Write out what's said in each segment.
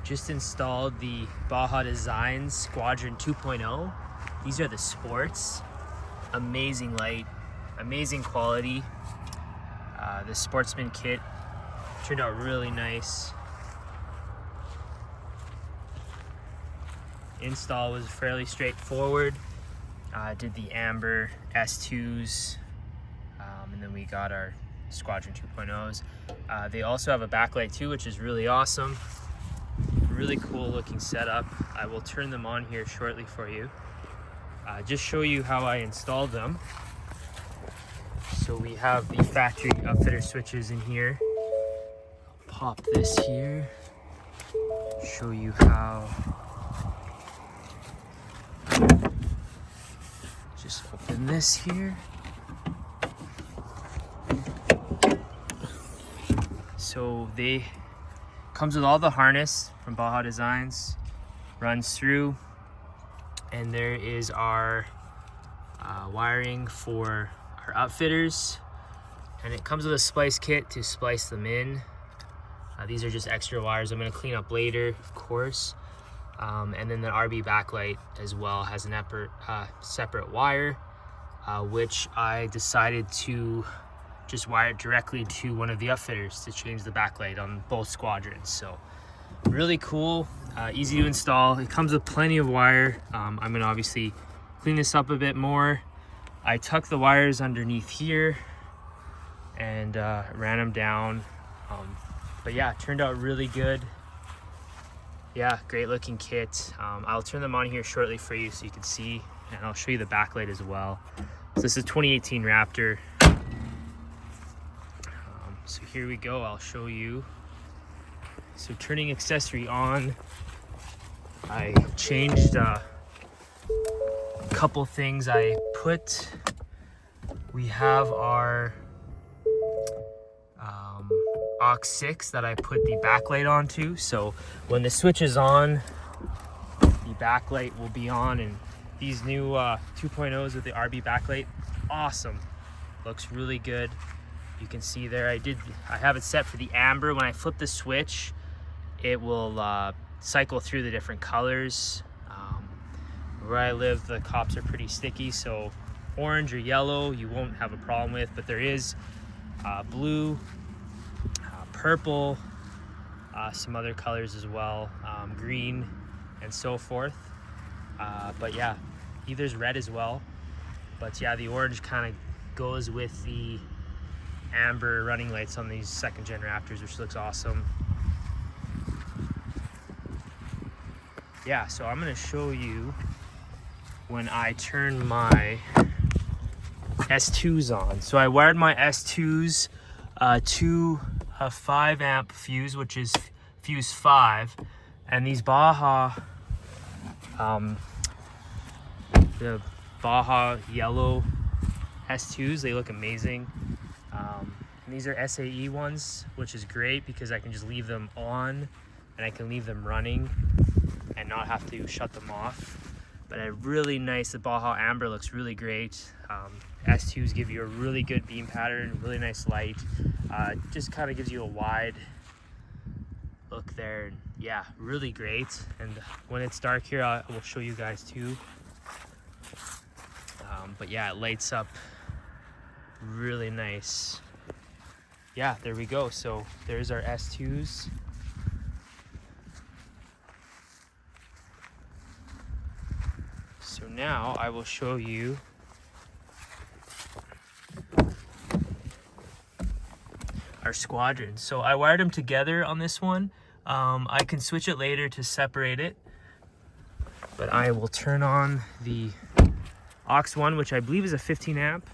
Just installed the Baja Designs Squadron 2.0. These are the sports. Amazing light, amazing quality. The Sportsman kit turned out really nice. Install was fairly straightforward. Did the amber S2s, and then we got our Squadron 2.0s. They also have a backlight too, which is really awesome. Really cool looking setup. I will turn them on here shortly for you. Just show you how I installed them. So we have the factory upfitter switches in here. I'll pop this here. Show you how. Just open this here. So they comes with all the harness from Baja Designs, runs through, and there is our wiring for our upfitters, and it comes with a splice kit to splice them in. These are just extra wires I'm going to clean up later, of course. And then the RB backlight as well has an separate wire, which I decided to just wire it directly to one of the upfitters to change the backlight on both squadrons. So really cool, easy to install. It comes with plenty of wire. I'm going to obviously clean this up a bit more. I tucked the wires underneath here and ran them down. But yeah, it turned out really good. Yeah, great looking kit. I'll turn them on here shortly for you so you can see, and I'll show you the backlight as well. So this is 2018 Raptor. So here we go, I'll show you. So turning accessory on, I changed a couple things I put. We have our aux 6 that I put the backlight onto. So when the switch is on, the backlight will be on, and these new 2.0s with the RB backlight, awesome. Looks really good. You can see there, I have it set for the amber. When I flip the switch, it will cycle through the different colors. Where I live, the cops are pretty sticky, so orange or yellow you won't have a problem with, but there is blue, purple, some other colors as well, green and so forth. But yeah, there's red as well. But yeah, the orange kind of goes with the amber running lights on these second gen Raptors, which looks awesome. Yeah, so I'm going to show you when I turn my S2s on. So I wired my S2s to a 5 amp fuse, which is fuse 5, and these Baja, the Baja yellow S2s, they look amazing. And these are SAE ones, which is great because I can just leave them on and I can leave them running and not have to shut them off. But a really nice, the Baja Amber looks really great. S2s give you a really good beam pattern, really nice light. Just kind of gives you a wide look there. And yeah, really great. And when it's dark here, I will show you guys too. But yeah, it lights up really nice. Yeah, there we go. So there's our S2s. So now I will show you our squadrons. So I wired them together on this one. I can switch it later to separate it, but I will turn on the aux 1, which I believe is a 15 amp.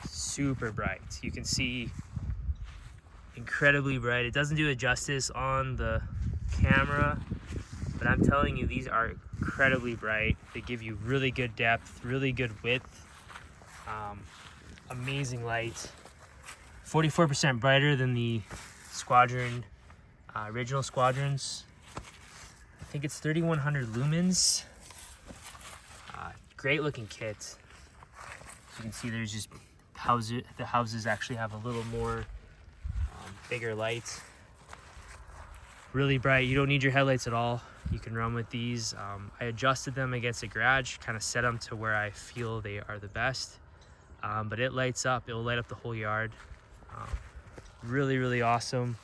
Super bright. You can see incredibly bright. It doesn't do it justice on the camera, but I'm telling you, these are incredibly bright. They give you really good depth, really good width, amazing light. 44% brighter than the Squadron, original Squadrons. I think it's 3100 lumens. Great looking kit. As you can see, there's just houses. The houses actually have a little more bigger light. Really bright. You don't need your headlights at all. You can run with these. I adjusted them against a garage, kind of set them to where I feel they are the best. But it lights up. It'll light up the whole yard. Really, really awesome.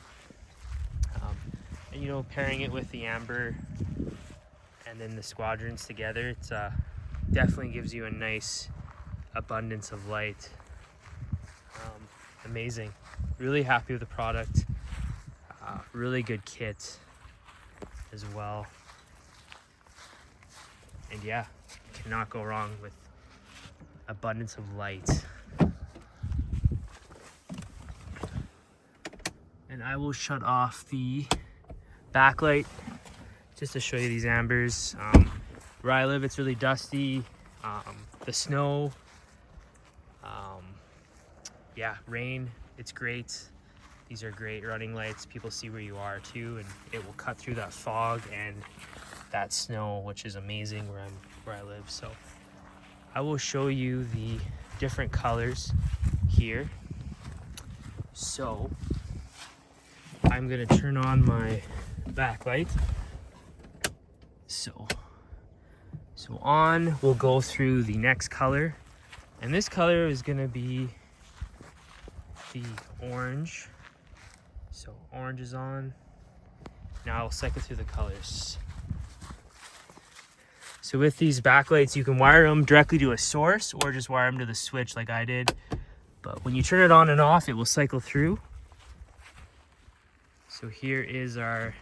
And you know, pairing it with the amber and then the squadrons together, it's definitely gives you a nice abundance of light. Amazing. Really happy with the product. Really good kit as well. And yeah, cannot go wrong with abundance of light. And I will shut off the backlight just to show you these ambers. Where I live, it's really dusty. The snow, yeah, rain, it's great. These are great running lights. People see where you are too, and it will cut through that fog and that snow, which is amazing where I live. So I will show you the different colors here. So I'm gonna turn on my backlight. So on, we'll go through the next color, and this color is gonna be the orange. So orange is on. Now I'll cycle through the colors. So with these backlights, you can wire them directly to a source or just wire them to the switch like I did. But when you turn it on and off, it will cycle through. So here is our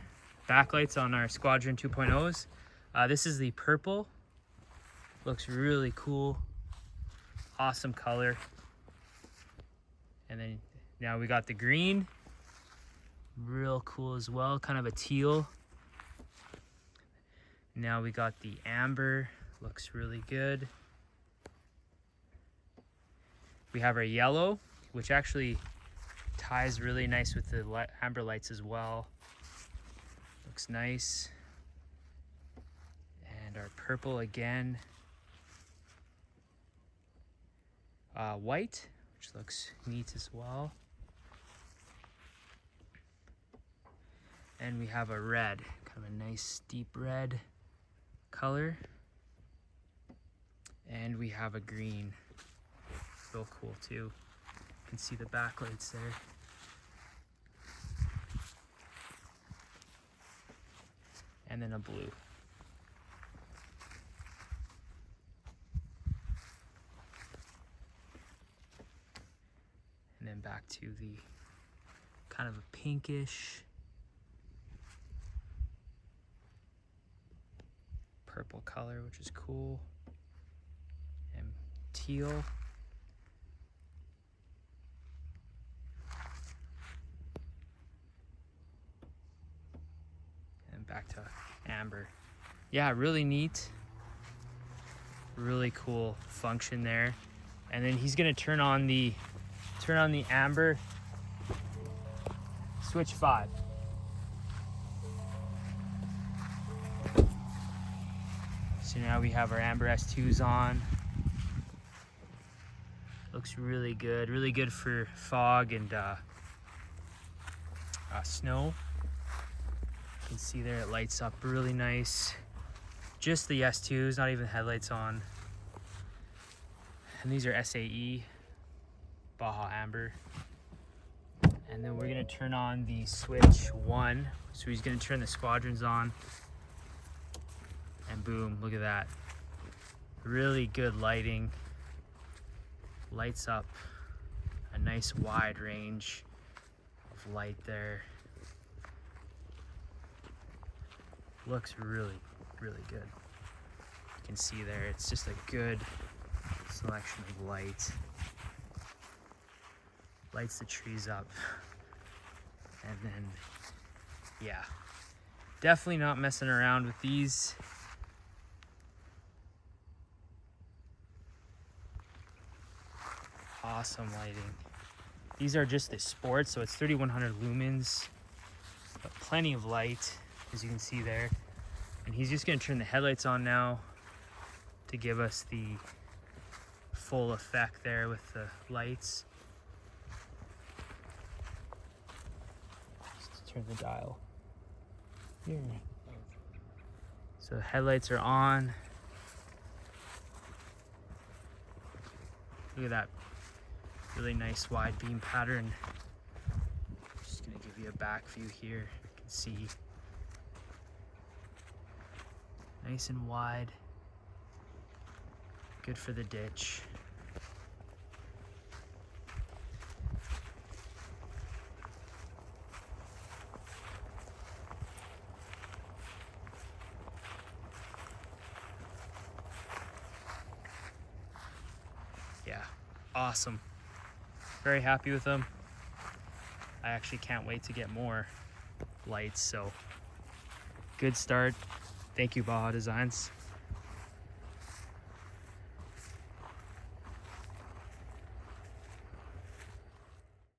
backlights on our Squadron 2.0s. This is the purple. Looks really cool. Awesome color. And then now we got the green. Real cool as well, kind of a teal. Now we got the amber, looks really good. We have our yellow, which actually ties really nice with the amber lights as well. Looks nice. And our purple again. White, which looks neat as well. And we have a red, kind of a nice deep red color. And we have a green, real cool too. You can see the backlights there. And then a blue. And then back to the kind of a pinkish purple color, which is cool, and teal, and back to amber. Yeah, really neat, really cool function there. And then he's gonna turn on the amber, switch 5. So now we have our amber S2s on. Looks really good for fog and snow. You can see there it lights up really nice. Just the S2s, not even headlights on. And these are SAE, Baja Amber. And then we're gonna turn on the switch 1. So he's gonna turn the squadrons on. And boom, look at that. Really good lighting. Lights up a nice wide range of light there. Looks really good. You can see there, it's just a good selection of light. Lights the trees up. And then, yeah, definitely not messing around with these. Awesome lighting. These are just the sports, so it's 3100 lumens, but plenty of light, as you can see there. And he's just gonna turn the headlights on now to give us the full effect there with the lights. Just turn the dial. Here. So headlights are on. Look at that really nice wide beam pattern. Just gonna give you a back view here. You can see nice and wide. Good for the ditch. Yeah, awesome. Very happy with them. I actually can't wait to get more lights, so good start. Thank you, Baja Designs.